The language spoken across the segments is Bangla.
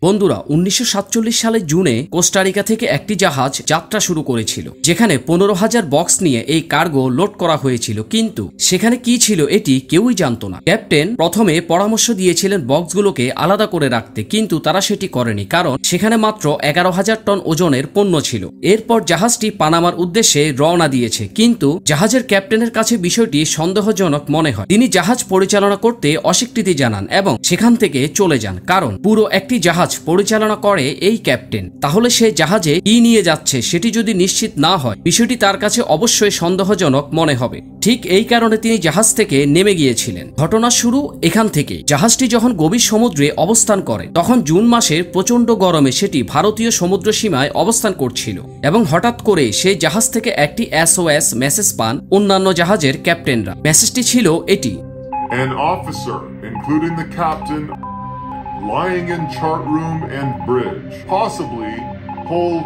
বন্ধুরা 1947 সালের জুনে কোস্টারিকা থেকে একটি জাহাজ যাত্রা শুরু করেছিল, যেখানে 15,000 বক্স নিয়ে এই কার্গো লোড করা হয়েছিল। কিন্তু সেখানে কি ছিল এটি কেউই জানতো না। ক্যাপ্টেন প্রথমে পরামর্শ দিয়েছিলেন বক্সগুলোকে আলাদা করে রাখতে, কিন্তু তারা সেটি করেনি, কারণ সেখানে মাত্র 11,000 টন ওজনের পণ্য ছিল। এরপর জাহাজটি পানামার উদ্দেশ্যে রওনা দিয়েছে, কিন্তু জাহাজের ক্যাপ্টেনের কাছে বিষয়টি সন্দেহজনক মনে হয়। তিনি জাহাজ পরিচালনা করতে অস্বীকৃতি জানান এবং সেখান থেকে চলে যান, কারণ পুরো একটি জাহাজ পরিচালনা করে এই ক্যাপ্টেন। তাহলে সে জাহাজে কি নিয়ে যাচ্ছে সেটি যদি নিশ্চিত না হয়, বিষয়টি তার কাছে অবশ্যই সন্দেহজনক মনে হবে। ঠিক এই কারণে তিনি জাহাজ থেকে নেমে গিয়েছিলেন। ঘটনা শুরু এখান থেকে। জাহাজটি যখন গভীর সমুদ্রে অবস্থান করে, তখন জুন মাসের প্রচন্ড গরমে সেটি ভারতীয় সমুদ্র সীমায় অবস্থান করছিল এবং হঠাৎ করে সেই জাহাজ থেকে একটি SOS মেসেজ পান অন্যান্য জাহাজের ক্যাপ্টেনরা। মেসেজটি ছিল এটি: An officer, including the captain, lying in chart room and bridge, possibly whole.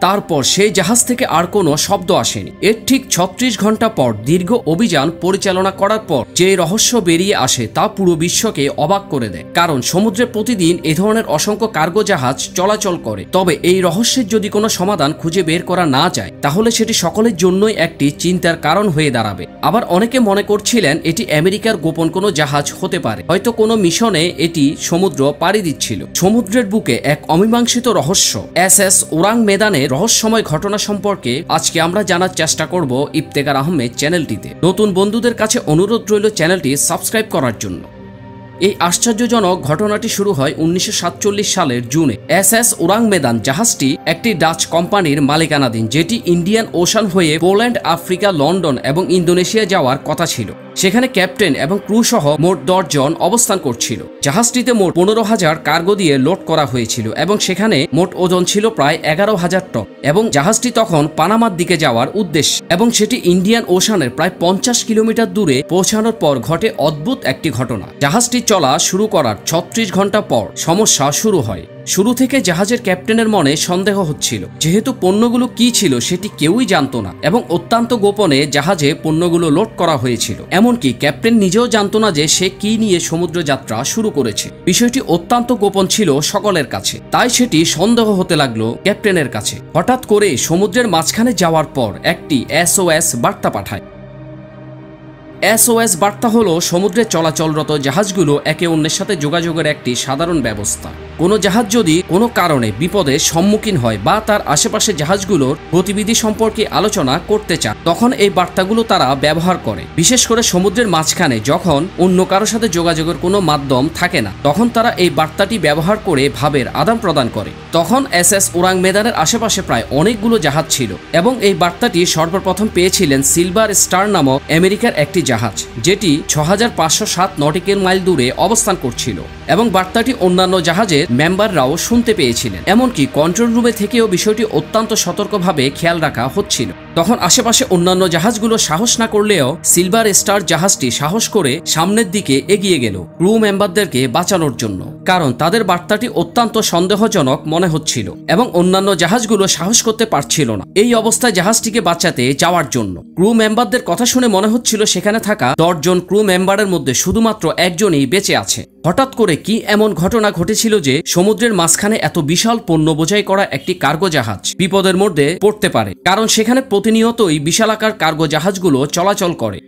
তারপর সেই জাহাজ থেকে আর কোনো শব্দ আসেনি। এর ঠিক 36 ঘন্টা পর দীর্ঘ অভিযান পরিচালনা করার পর যে রহস্য বেরিয়ে আসে তা পুরো বিশ্বকে অবাক করে দেয়, কারণ সমুদ্রে প্রতিদিন এ ধরনের অসংখ্য কার্গো জাহাজ চলাচল করে। তবে এই রহস্যের যদি কোনো সমাধান খুঁজে বের করা না যায়, তাহলে সেটি সকলের জন্যই একটি চিন্তার কারণ হয়ে দাঁড়াবে। আবার অনেকে মনে করছিলেন এটি আমেরিকার গোপন কোনো জাহাজ হতে পারে, হয়তো কোনো মিশনে এটি সমুদ্র পাড়ি দিচ্ছিল। সমুদ্রের বুকে এক অমীমাংসিত রহস্য, SS ওরাং মেদানের রহস্যময় ঘটনা সম্পর্কে আজকে আমরা জানার চেষ্টা করব ইফতেখার আহমেদ চ্যানেলটিতে। নতুন বন্ধুদের কাছে অনুরোধ রইল চ্যানেলটি সাবস্ক্রাইব করার জন্য। এই আশ্চর্যজনক ঘটনাটি শুরু হয় 1947 সালের জুনে। SS ওরাং মেদান জাহাজটি একটি ডাচ কোম্পানির মালিকানাধীন, যেটি ইন্ডিয়ান ওশান হয়ে পোল্যান্ড, আফ্রিকা, লন্ডন এবং ইন্দোনেশিয়া যাওয়ার কথা ছিল। সেখানে ক্যাপ্টেন এবং ক্রু সহ মোট 10 জন অবস্থান করছিল। জাহাজটিতে মোট 15,000 কার্গো দিয়ে লোড করা হয়েছিল এবং সেখানে মোট ওজন ছিল প্রায় 11,000 টন। এবং জাহাজটি তখন পানামার দিকে যাওয়ার উদ্দেশ্য, এবং সেটি ইন্ডিয়ান ওশানের প্রায় 50 কিলোমিটার দূরে পৌঁছানোর পর ঘটে অদ্ভুত একটি ঘটনা। জাহাজটি চলা শুরু করার 36 ঘন্টা পর সমস্যা শুরু হয়। শুরু থেকে জাহাজের ক্যাপ্টেনের মনে সন্দেহ হচ্ছিল, যেহেতু পণ্যগুলো কি ছিল সেটি কেউই জানতো না এবং অত্যন্ত গোপনে জাহাজে পণ্যগুলো লোড করা হয়েছিল। এমনকি ক্যাপ্টেন নিজেও জানতো না যে সে কি নিয়ে সমুদ্র যাত্রা শুরু করেছে। বিষয়টি অত্যন্ত গোপন ছিল সকলের কাছে, তাই সেটি সন্দেহ হতে লাগলো ক্যাপ্টেনের কাছে। হঠাৎ করে সমুদ্রের মাঝখানে যাওয়ার পর একটি SOS বার্তা পাঠায়। SOS বার্তা হলো সমুদ্রে চলাচলরত জাহাজগুলো একে অন্যের সাথে যোগাযোগের একটি সাধারণ ব্যবস্থা। কোনো জাহাজ যদি কোনো কারণে বিপদের সম্মুখীন হয় বা তার আশেপাশে জাহাজগুলোর গতিবিধি সম্পর্কে আলোচনা করতে চায়, তখন এই বার্তাগুলো তারা ব্যবহার করে। বিশেষ করে সমুদ্রের মাঝখানে যখন অন্য কারোর সাথে যোগাযোগের কোনো মাধ্যম থাকে না, তখন তারা এই বার্তাটি ব্যবহার করে ভাবের আদান প্রদান করে। তখন SS ওরাং মেদানের আশেপাশে প্রায় অনেকগুলো জাহাজ ছিল এবং এই বার্তাটি সর্বপ্রথম পেয়েছিলেন সিলভার স্টার নামক আমেরিকার একটি জাহাজ, যেটি 6507 নটিক্যাল মাইল দূরে অবস্থান করছিল এবং বার্তাটি অন্যান্য জাহাজের মেম্বাররাও শুনতে পেয়েছিলেন। এমনকি কন্ট্রোল রুমে থেকেও বিষয়টি অত্যন্ত সতর্কভাবে খেয়াল রাখা হচ্ছিল। তখন আশেপাশে অন্যান্য জাহাজগুলো সাহস না করলেও সিলভার স্টার জাহাজটি সাহস করে সামনের দিকে এগিয়ে গেল ক্রু মেম্বারদেরকে বাঁচানোর জন্য, কারণ তাদের বার্তাটি অত্যন্ত সন্দেহজনক মনে হচ্ছিল এবং অন্যান্য জাহাজগুলো সাহস করতে পারছিল না এই অবস্থায় জাহাজটিকে বাঁচাতে যাওয়ার জন্য। ক্রু মেম্বারদের কথা শুনে মনে হচ্ছিল সেখানে থাকা 10 জন ক্রু মেম্বারের মধ্যে শুধুমাত্র একজনই বেঁচে আছে। হঠাৎ করে কি এমন ঘটনা ঘটেছিল যে সমুদ্রের মাঝখানে এত বিশাল পণ্য বোঝাই করা একটি কার্গো জাহাজ বিপদের মধ্যে পড়তে পারে, কারণ সেখানে প্রতিনিয়তই বিশালাকার কার্গো জাহাজগুলো চলাচল করে।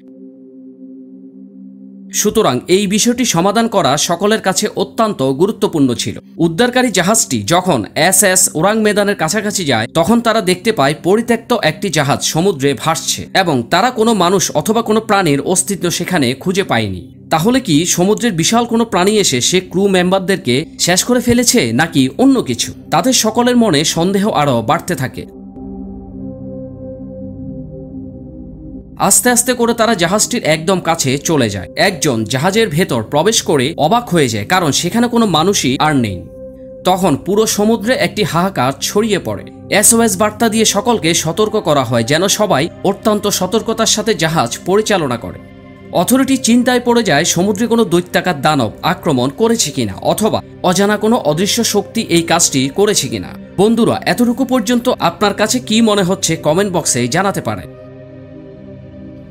সুতরাং এই বিষয়টি সমাধান করা সকলের কাছে অত্যন্ত গুরুত্বপূর্ণ ছিল। উদ্ধারকারী জাহাজটি যখন SS ওরাং মেদানের কাছাকাছি যায়, তখন তারা দেখতে পায় পরিত্যক্ত একটি জাহাজ সমুদ্রে ভাসছে এবং তারা কোনো মানুষ অথবা কোনো প্রাণীর অস্তিত্ব সেখানে খুঁজে পায়নি। তাহলে কি সমুদ্রের বিশাল কোনো প্রাণী এসে সে ক্রু মেম্বারদেরকে শেষ করে ফেলেছে, নাকি অন্য কিছু? তাদের সকলের মনে সন্দেহ আরও বাড়তে থাকে। আস্তে আস্তে করে তারা জাহাজটির একদম কাছে চলে যায়। একজন জাহাজের ভেতর প্রবেশ করে অবাক হয়ে যায়, কারণ সেখানে কোনো মানুষই আর নেই। তখন পুরো সমুদ্রে একটি হাহাকার ছড়িয়ে পড়ে। SOS বার্তা দিয়ে সকলকে সতর্ক করা হয় যেন সবাই অত্যন্ত সতর্কতার সাথে জাহাজ পরিচালনা করে। অথরিটি চিন্তায় পড়ে যায় সমুদ্রে কোনো দৈত্যাকার দানব আক্রমণ করেছে কিনা, অথবা অজানা কোনো অদৃশ্য শক্তি এই কাজটি করেছে কিনা। বন্ধুরা, এতটুকু পর্যন্ত আপনার কাছে কি মনে হচ্ছে কমেন্ট বক্সে জানাতে পারেন।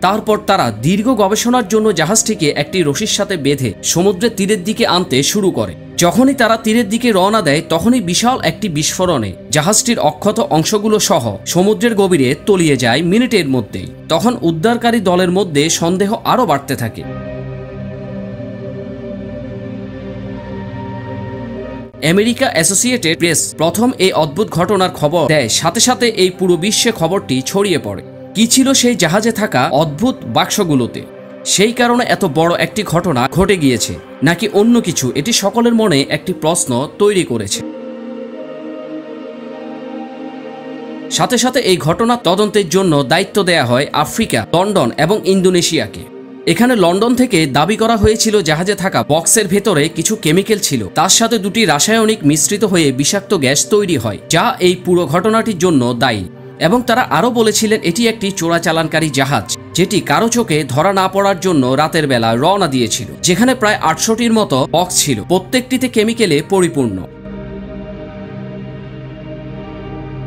তারপর তারা দীর্ঘ গবেষণার জন্য জাহাজটিকে একটি রশির সাথে বেঁধে সমুদ্রের তীরের দিকে আনতে শুরু করে। যখনই তারা তীরের দিকে রওনা দেয় তখনই বিশাল একটি বিস্ফোরণে জাহাজটির অক্ষত অংশগুলো সহ সমুদ্রের গভীরে তলিয়ে যায় মিনিটের মধ্যেই। তখন উদ্ধারকারী দলের মধ্যে সন্দেহ আরও বাড়তে থাকে। আমেরিকা অ্যাসোসিয়েটেড প্রেস প্রথম এই অদ্ভুত ঘটনার খবর দেয়, সাথে সাথে এই পুরো বিশ্বে খবরটি ছড়িয়ে পড়ে। কি ছিল সেই জাহাজে থাকা অদ্ভুত বাক্সগুলোতে? সেই কারণে এত বড় একটি ঘটনা ঘটে গিয়েছে নাকি অন্য কিছু, এটি সকলের মনে একটি প্রশ্ন তৈরি করেছে। সাথে সাথে এই ঘটনার তদন্তের জন্য দায়িত্ব দেয়া হয় আফ্রিকা, লন্ডন এবং ইন্দোনেশিয়াকে। এখানে লন্ডন থেকে দাবি করা হয়েছিল জাহাজে থাকা বক্সের ভেতরে কিছু কেমিক্যাল ছিল, তার সাথে দুটি রাসায়নিক মিশ্রিত হয়ে বিষাক্ত গ্যাস তৈরি হয় যা এই পুরো ঘটনাটির জন্য দায়ী। এবং তারা আরও বলেছিলেন এটি একটি চোরাচালানকারী জাহাজ যেটি কারো চোখে ধরা না পড়ার জন্য রাতের বেলা রওনা দিয়েছিল, যেখানে প্রায় 800টির মতো বক্স ছিল, প্রত্যেকটিতে কেমিক্যালে পরিপূর্ণ।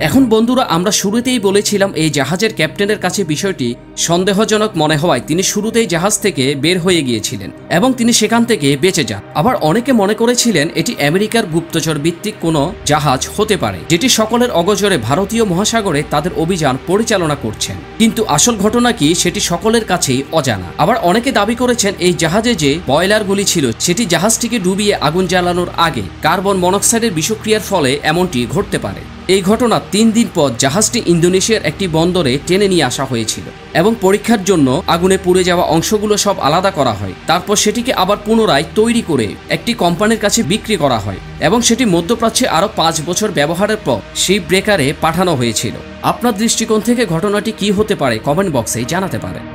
এখন বন্ধুরা, আমরা শুরুতেই বলেছিলাম এই জাহাজের ক্যাপ্টেনের কাছে বিষয়টি সন্দেহজনক মনে হওয়ায় তিনি শুরুতেই জাহাজ থেকে বের হয়ে গিয়েছিলেন এবং তিনি সেখান থেকে বেঁচে যান। আবার অনেকে মনে করেছিলেন এটি আমেরিকার গুপ্তচর ভিত্তিক কোনো জাহাজ হতে পারে যেটি সকলের অগোচরে ভারতীয় মহাসাগরে তাদের অভিযান পরিচালনা করছেন, কিন্তু আসল ঘটনা কি সেটি সকলের কাছেই অজানা। আবার অনেকে দাবি করেছেন এই জাহাজে যে বয়লারগুলি ছিল সেটি জাহাজটিকে ডুবিয়ে আগুন জ্বালানোর আগে কার্বন মনোক্সাইডের বিষক্রিয়ার ফলে এমনটি ঘটতে পারে। এই ঘটনার 3 দিন পর জাহাজটি ইন্দোনেশিয়ার একটি বন্দরে টেনে নিয়ে আসা হয়েছিল এবং পরীক্ষার জন্য আগুনে পুড়ে যাওয়া অংশগুলো সব আলাদা করা হয়। তারপর সেটিকে আবার পুনরায় তৈরি করে একটি কোম্পানির কাছে বিক্রি করা হয় এবং সেটি মধ্যপ্রাচ্যে আরও 5 বছর ব্যবহারের পর শিপ ব্রেকারে পাঠানো হয়েছিল। আপনার দৃষ্টিকোণ থেকে ঘটনাটি কি হতে পারে কমেন্ট বক্সে জানাতে পারেন।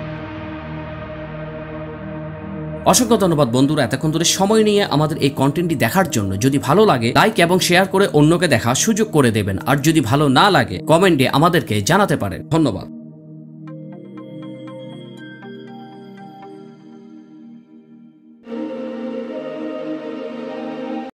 অসংখ্য ধন্যবাদ বন্ধুরা এতক্ষণ ধরে সময় নিয়ে আমাদের এই কন্টেন্টটি দেখার জন্য। যদি ভালো লাগে লাইক এবং শেয়ার করে অন্যকে দেখার সুযোগ করে দেবেন, আর যদি ভালো না লাগে কমেন্টে আমাদেরকে জানাতে পারেন। ধন্যবাদ।